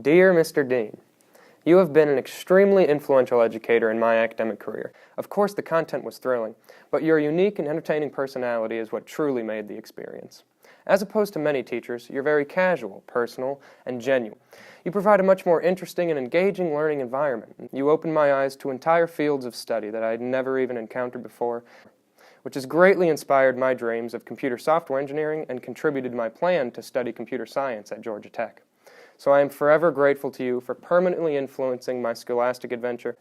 Dear Mr. Dean, you have been an extremely influential educator in my academic career. Of course, the content was thrilling, but your unique and entertaining personality is what truly made the experience. As opposed to many teachers, you're very casual, personal, and genuine. You provide a much more interesting and engaging learning environment. You opened my eyes to entire fields of study that I had never even encountered before, which has greatly inspired my dreams of computer software engineering and contributed to my plan to study computer science at Georgia Tech. So I am forever grateful to you for permanently influencing my scholastic adventure.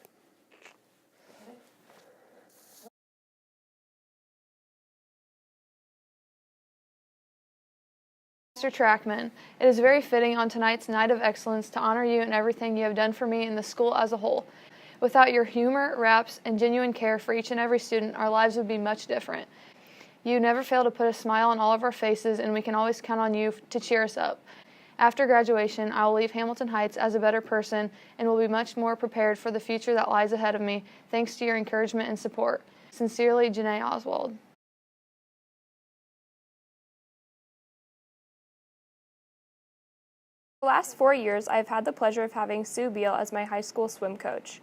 Mr. Trackman, it is very fitting on tonight's Night of Excellence to honor you and everything you have done for me and the school as a whole. Without your humor, raps, and genuine care for each and every student, our lives would be much different. You never fail to put a smile on all of our faces, and we can always count on you to cheer us up. After graduation, I will leave Hamilton Heights as a better person and will be much more prepared for the future that lies ahead of me, thanks to your encouragement and support. Sincerely, Janae Oswald. For the last 4 years, I've had the pleasure of having Sue Beal as my high school swim coach.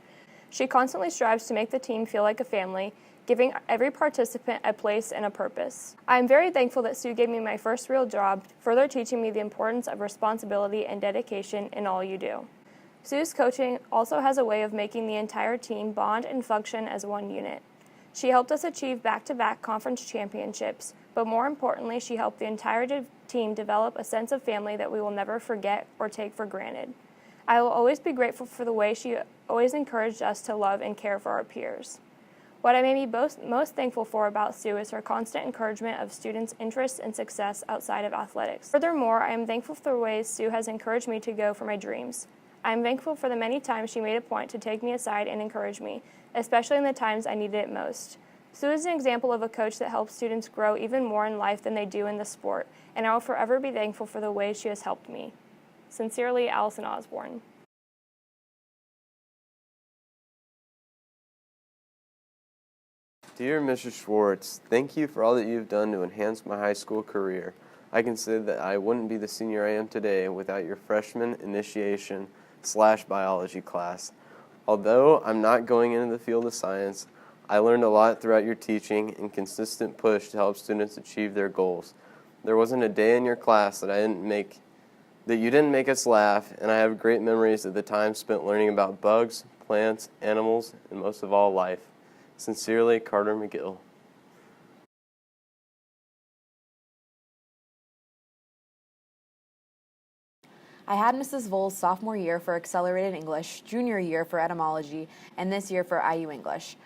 She constantly strives to make the team feel like a family, giving every participant a place and a purpose. I am very thankful that Sue gave me my first real job, further teaching me the importance of responsibility and dedication in all you do. Sue's coaching also has a way of making the entire team bond and function as one unit. She helped us achieve back-to-back conference championships, but more importantly, she helped the entire team develop a sense of family that we will never forget or take for granted. I will always be grateful for the way she always encouraged us to love and care for our peers. What I may be most thankful for about Sue is her constant encouragement of students' interests and success outside of athletics. Furthermore, I am thankful for the ways Sue has encouraged me to go for my dreams. I am thankful for the many times she made a point to take me aside and encourage me, especially in the times I needed it most. Sue is an example of a coach that helps students grow even more in life than they do in the sport, and I will forever be thankful for the ways she has helped me. Sincerely, Allison Osborne. Dear Mrs. Schwartz, thank you for all that you've done to enhance my high school career. I can say that I wouldn't be the senior I am today without your freshman initiation/biology class. Although I'm not going into the field of science, I learned a lot throughout your teaching and consistent push to help students achieve their goals. There wasn't a day in your class that you didn't make us laugh, and I have great memories of the time spent learning about bugs, plants, animals, and most of all, life. Sincerely, Carter McGill. I had Mrs. Voles sophomore year for Accelerated English, junior year for Etymology, and this year for IU English.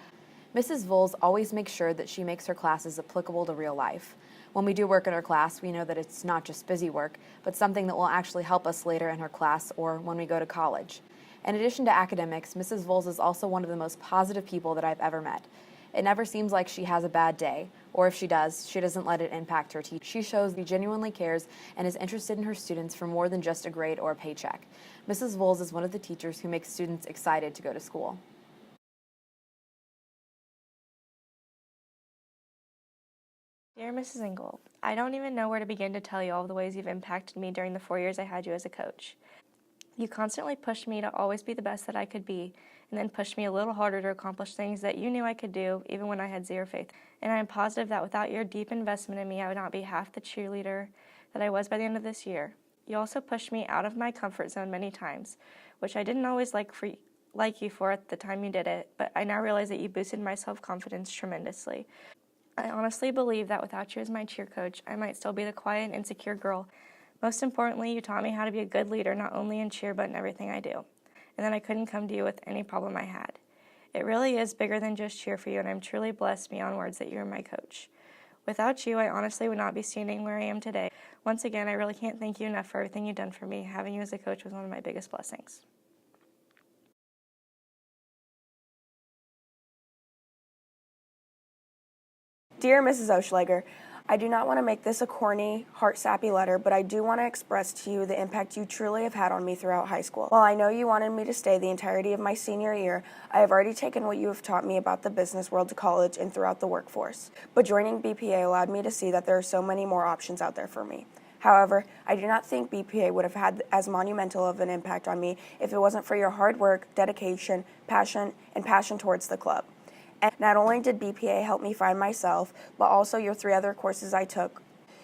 Mrs. Voles always makes sure that she makes her classes applicable to real life. When we do work in her class, we know that it's not just busy work, but something that will actually help us later in her class or when we go to college. In addition to academics, Mrs. Voles is also one of the most positive people that I've ever met. It never seems like she has a bad day, or if she does, she doesn't let it impact her teaching. She shows she genuinely cares and is interested in her students for more than just a grade or a paycheck. Mrs. Voles is one of the teachers who makes students excited to go to school. Dear Mrs. Engel, I don't even know where to begin to tell you all the ways you've impacted me during the 4 years I had you as a coach. You constantly pushed me to always be the best that I could be, and then pushed me a little harder to accomplish things that you knew I could do, even when I had zero faith. And I am positive that without your deep investment in me, I would not be half the cheerleader that I was by the end of this year. You also pushed me out of my comfort zone many times, which I didn't always like you for at the time you did it, but I now realize that you boosted my self-confidence tremendously. I honestly believe that without you as my cheer coach, I might still be the quiet and insecure girl. Most importantly, you taught me how to be a good leader, not only in cheer, but in everything I do. And then I couldn't come to you with any problem I had. It really is bigger than just cheer for you, and I'm truly blessed beyond words that you're my coach. Without you, I honestly would not be standing where I am today. Once again, I really can't thank you enough for everything you've done for me. Having you as a coach was one of my biggest blessings. Dear Mrs. Oschlager, I do not want to make this a corny, heart-sappy letter, but I do want to express to you the impact you truly have had on me throughout high school. While I know you wanted me to stay the entirety of my senior year, I have already taken what you have taught me about the business world to college and throughout the workforce. But joining BPA allowed me to see that there are so many more options out there for me. However, I do not think BPA would have had as monumental of an impact on me if it wasn't for your hard work, dedication, passion, and passion towards the club. And not only did BPA help me find myself, but also your 3 other courses I took.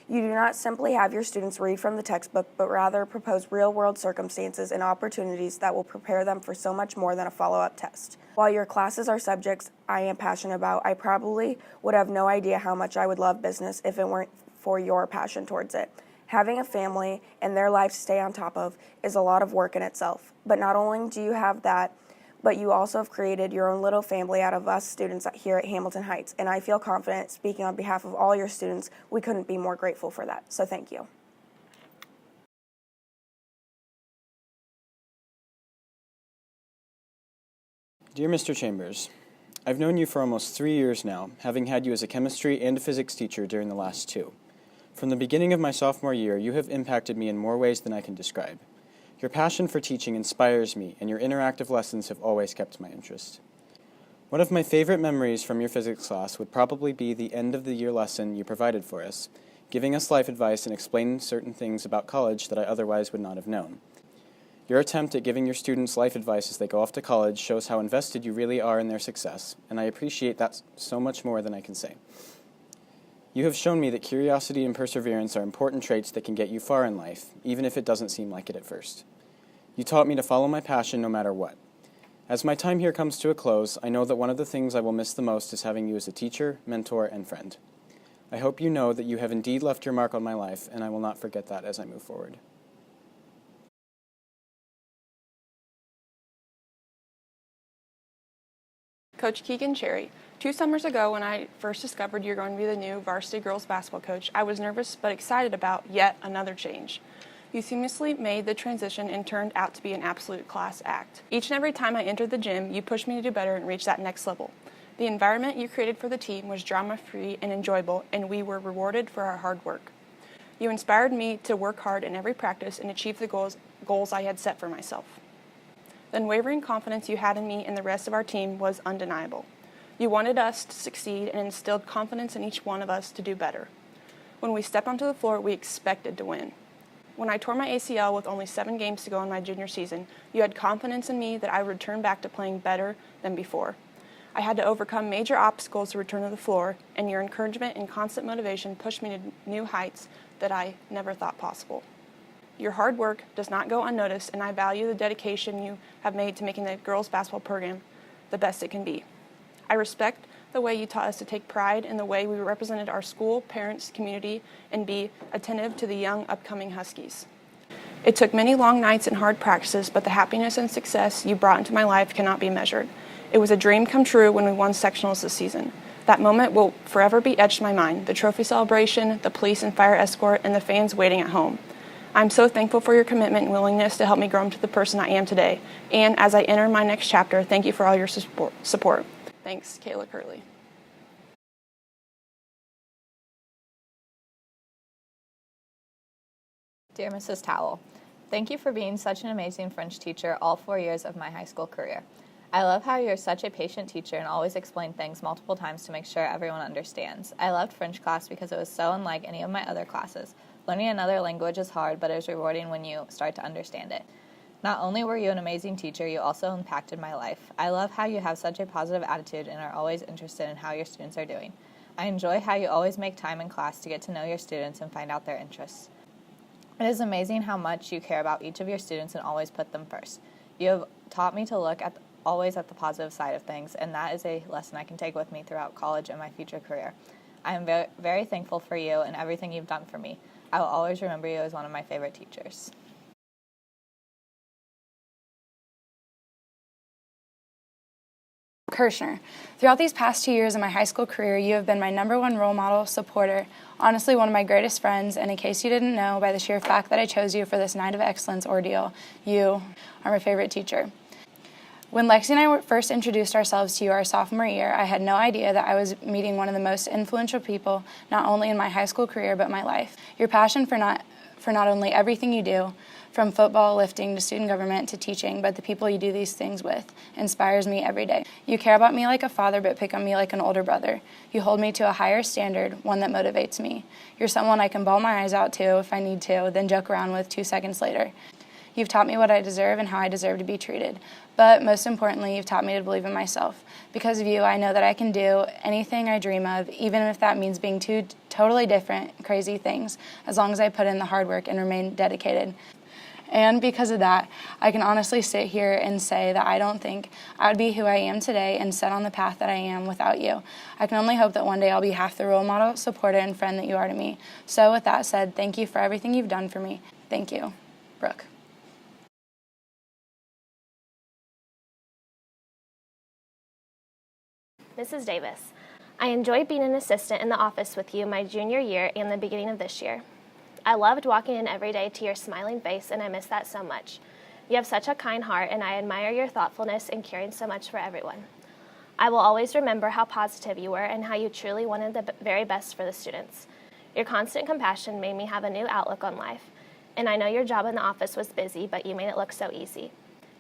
You do not simply have your students read from the textbook, but rather propose real-world circumstances and opportunities that will prepare them for so much more than a follow-up test. While your classes are subjects I am passionate about, I probably would have no idea how much I would love business if it weren't for your passion towards it. Having a family and their lives to stay on top of is a lot of work in itself. But not only do you have that, but you also have created your own little family out of us students here at Hamilton Heights. And I feel confident, speaking on behalf of all your students, we couldn't be more grateful for that. So thank you. Dear Mr. Chambers, I've known you for almost 3 years now, having had you as a chemistry and a physics teacher during the last 2. From the beginning of my sophomore year, you have impacted me in more ways than I can describe. Your passion for teaching inspires me, and your interactive lessons have always kept my interest. One of my favorite memories from your physics class would probably be the end-of-the-year lesson you provided for us, giving us life advice and explaining certain things about college that I otherwise would not have known. Your attempt at giving your students life advice as they go off to college shows how invested you really are in their success, and I appreciate that so much more than I can say. You have shown me that curiosity and perseverance are important traits that can get you far in life, even if it doesn't seem like it at first. You taught me to follow my passion no matter what. As my time here comes to a close, I know that one of the things I will miss the most is having you as a teacher, mentor, and friend. I hope you know that you have indeed left your mark on my life, and I will not forget that as I move forward. Coach Keegan Cherry, 2 summers ago when I first discovered you're going to be the new varsity girls basketball coach, I was nervous but excited about yet another change. You seamlessly made the transition and turned out to be an absolute class act. Each and every time I entered the gym, you pushed me to do better and reach that next level. The environment you created for the team was drama-free and enjoyable, and we were rewarded for our hard work. You inspired me to work hard in every practice and achieve the goals I had set for myself. The unwavering confidence you had in me and the rest of our team was undeniable. You wanted us to succeed and instilled confidence in each one of us to do better. When we stepped onto the floor, we expected to win. When I tore my ACL with only 7 games to go in my junior season, you had confidence in me that I would return back to playing better than before. I had to overcome major obstacles to return to the floor, and your encouragement and constant motivation pushed me to new heights that I never thought possible. Your hard work does not go unnoticed, and I value the dedication you have made to making the girls' basketball program the best it can be. I respect the way you taught us to take pride in the way we represented our school, parents, community, and be attentive to the young upcoming Huskies. It took many long nights and hard practices, but the happiness and success you brought into my life cannot be measured. It was a dream come true when we won sectionals this season. That moment will forever be etched in my mind, the trophy celebration, the police and fire escort, and the fans waiting at home. I'm so thankful for your commitment and willingness to help me grow into the person I am today. And as I enter my next chapter, thank you for all your support. Thanks, Kayla Curley. Dear Mrs. Towell, thank you for being such an amazing French teacher all 4 years of my high school career. I love how you're such a patient teacher and always explain things multiple times to make sure everyone understands. I loved French class because it was so unlike any of my other classes. Learning another language is hard, but it is rewarding when you start to understand it. Not only were you an amazing teacher, you also impacted my life. I love how you have such a positive attitude and are always interested in how your students are doing. I enjoy how you always make time in class to get to know your students and find out their interests. It is amazing how much you care about each of your students and always put them first. You have taught me to look always at the positive side of things, and that is a lesson I can take with me throughout college and my future career. I am very, very thankful for you and everything you've done for me. I will always remember you as one of my favorite teachers. Kirshner. Throughout these past 2 years of my high school career, you have been my #1 role model, supporter, honestly one of my greatest friends, and in case you didn't know, by the sheer fact that I chose you for this Night of Excellence ordeal, you are my favorite teacher. When Lexi and I first introduced ourselves to you our sophomore year, I had no idea that I was meeting one of the most influential people, not only in my high school career, but my life. Your passion for not only everything you do, From football, lifting, to student government, to teaching, but the people you do these things with inspires me every day. You care about me like a father, but pick on me like an older brother. You hold me to a higher standard, one that motivates me. You're someone I can bawl my eyes out to if I need to, then joke around with 2 seconds later. You've taught me what I deserve and how I deserve to be treated. But most importantly, you've taught me to believe in myself. Because of you, I know that I can do anything I dream of, even if that means being two totally different, crazy things, as long as I put in the hard work and remain dedicated. And because of that, I can honestly sit here and say that I don't think I would be who I am today and set on the path that I am without you. I can only hope that one day I'll be half the role model, supporter, and friend that you are to me. So with that said, thank you for everything you've done for me. Thank you. Brooke. Mrs. Davis, I enjoyed being an assistant in the office with you my junior year and the beginning of this year. I loved walking in every day to your smiling face, and I miss that so much. You have such a kind heart, and I admire your thoughtfulness in caring so much for everyone. I will always remember how positive you were and how you truly wanted the very best for the students. Your constant compassion made me have a new outlook on life, and I know your job in the office was busy, but you made it look so easy.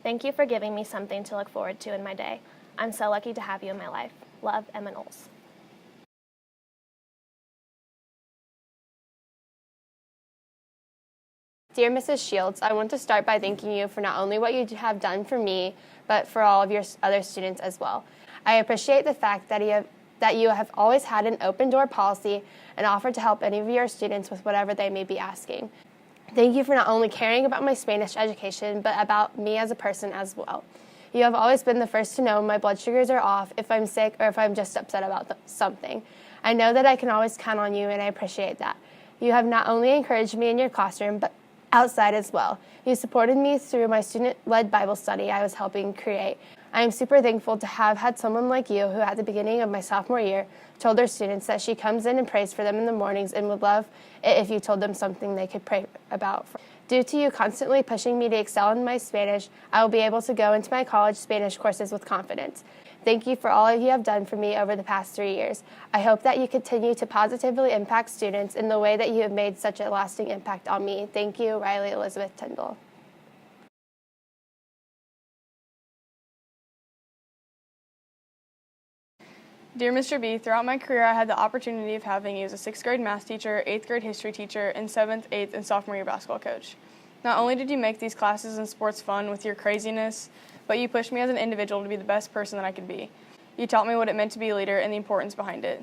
Thank you for giving me something to look forward to in my day. I'm so lucky to have you in my life. Love, Emma Knowles. Dear Mrs. Shields, I want to start by thanking you for not only what you have done for me, but for all of your other students as well. I appreciate the fact that you have always had an open door policy and offered to help any of your students with whatever they may be asking. Thank you for not only caring about my Spanish education, but about me as a person as well. You have always been the first to know my blood sugars are off, if I'm sick, or if I'm just upset about something. I know that I can always count on you, and I appreciate that. You have not only encouraged me in your classroom, but outside as well. You supported me through my student-led Bible study I was helping create. I am super thankful to have had someone like you who at the beginning of my sophomore year told their students that she comes in and prays for them in the mornings and would love it if you told them something they could pray about. Due to you constantly pushing me to excel in my Spanish, I will be able to go into my college Spanish courses with confidence. Thank you for all you have done for me over the past 3 years. I hope that you continue to positively impact students in the way that you have made such a lasting impact on me. Thank you, Riley Elizabeth Tyndall. Dear Mr. B, throughout my career I had the opportunity of having you as a 6th grade math teacher, 8th grade history teacher, and 7th, 8th, and sophomore year basketball coach. Not only did you make these classes and sports fun with your craziness, but you pushed me as an individual to be the best person that I could be. You taught me what it meant to be a leader and the importance behind it.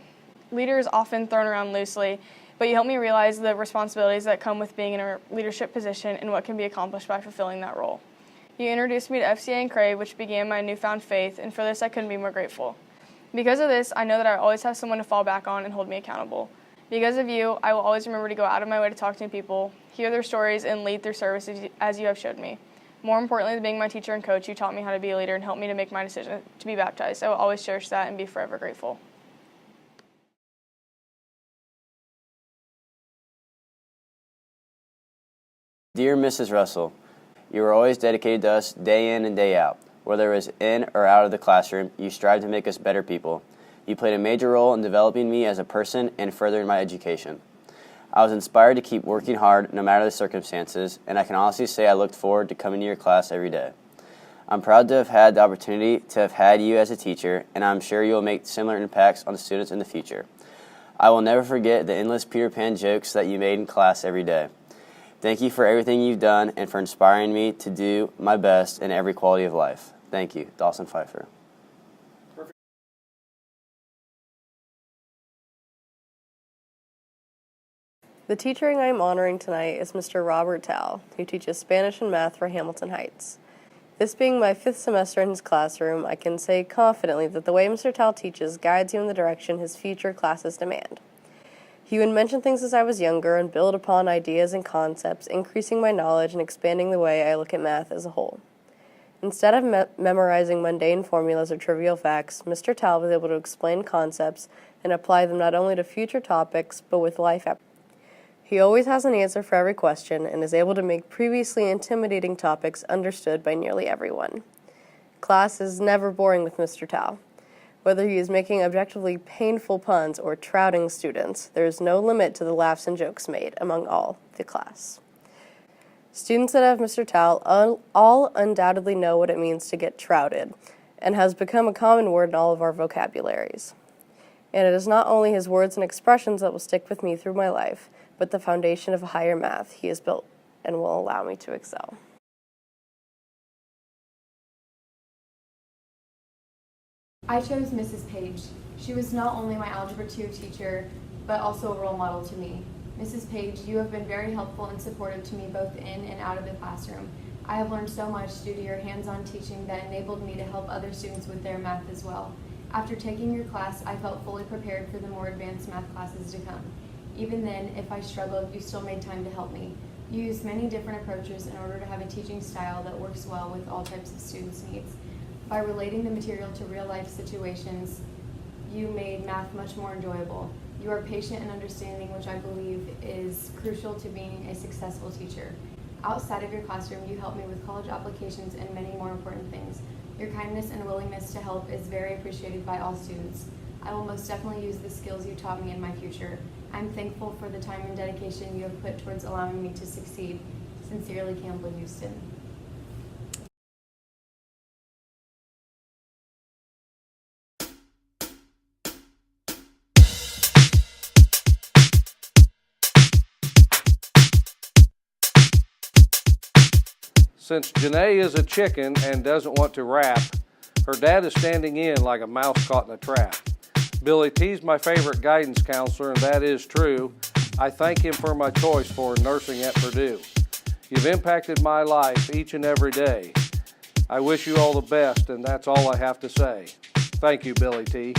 Leader is often thrown around loosely, but you helped me realize the responsibilities that come with being in a leadership position and what can be accomplished by fulfilling that role. You introduced me to FCA and Crave, which began my newfound faith, and for this I couldn't be more grateful. Because of this, I know that I always have someone to fall back on and hold me accountable. Because of you, I will always remember to go out of my way to talk to people, hear their stories, and lead through service as you have showed me. More importantly than being my teacher and coach, you taught me how to be a leader and helped me to make my decision to be baptized. I will always cherish that and be forever grateful. Dear Mrs. Russell, you were always dedicated to us day in and day out. Whether it was in or out of the classroom, you strived to make us better people. You played a major role in developing me as a person and furthering my education. I was inspired to keep working hard no matter the circumstances, and I can honestly say I looked forward to coming to your class every day. I'm proud to have had the opportunity to have had you as a teacher, and I'm sure you will make similar impacts on the students in the future. I will never forget the endless Peter Pan jokes that you made in class every day. Thank you for everything you've done and for inspiring me to do my best in every quality of life. Thank you, Dawson Pfeiffer. The teacher I am honoring tonight is Mr. Robert Tal, who teaches Spanish and math for Hamilton Heights. This being my 5th semester in his classroom, I can say confidently that the way Mr. Tal teaches guides you in the direction his future classes demand. He would mention things as I was younger and build upon ideas and concepts, increasing my knowledge and expanding the way I look at math as a whole. Instead of memorizing mundane formulas or trivial facts, Mr. Tal was able to explain concepts and apply them not only to future topics, but with life applications. He always has an answer for every question and is able to make previously intimidating topics understood by nearly everyone. Class is never boring with Mr. Tal. Whether he is making objectively painful puns or trouting students, there is no limit to the laughs and jokes made among all the class. Students that have Mr. Tal all undoubtedly know what it means to get trouted, and has become a common word in all of our vocabularies. And it is not only his words and expressions that will stick with me through my life, but the foundation of higher math he has built and will allow me to excel. I chose Mrs. Page. She was not only my Algebra 2 teacher, but also a role model to me. Mrs. Page, you have been very helpful and supportive to me both in and out of the classroom. I have learned so much due to your hands-on teaching that enabled me to help other students with their math as well. After taking your class, I felt fully prepared for the more advanced math classes to come. Even then, if I struggled, you still made time to help me. You used many different approaches in order to have a teaching style that works well with all types of students' needs. By relating the material to real-life situations, you made math much more enjoyable. You are patient and understanding, which I believe is crucial to being a successful teacher. Outside of your classroom, you help me with college applications and many more important things. Your kindness and willingness to help is very appreciated by all students. I will most definitely use the skills you taught me in my future. I'm thankful for the time and dedication you have put towards allowing me to succeed. Sincerely, Campbell Houston. Since Janae is a chicken and doesn't want to rap, her dad is standing in like a mouse caught in a trap. Billy T's my favorite guidance counselor, and that is true. I thank him for my choice for nursing at Purdue. You've impacted my life each and every day. I wish you all the best, and that's all I have to say. Thank you, Billy T.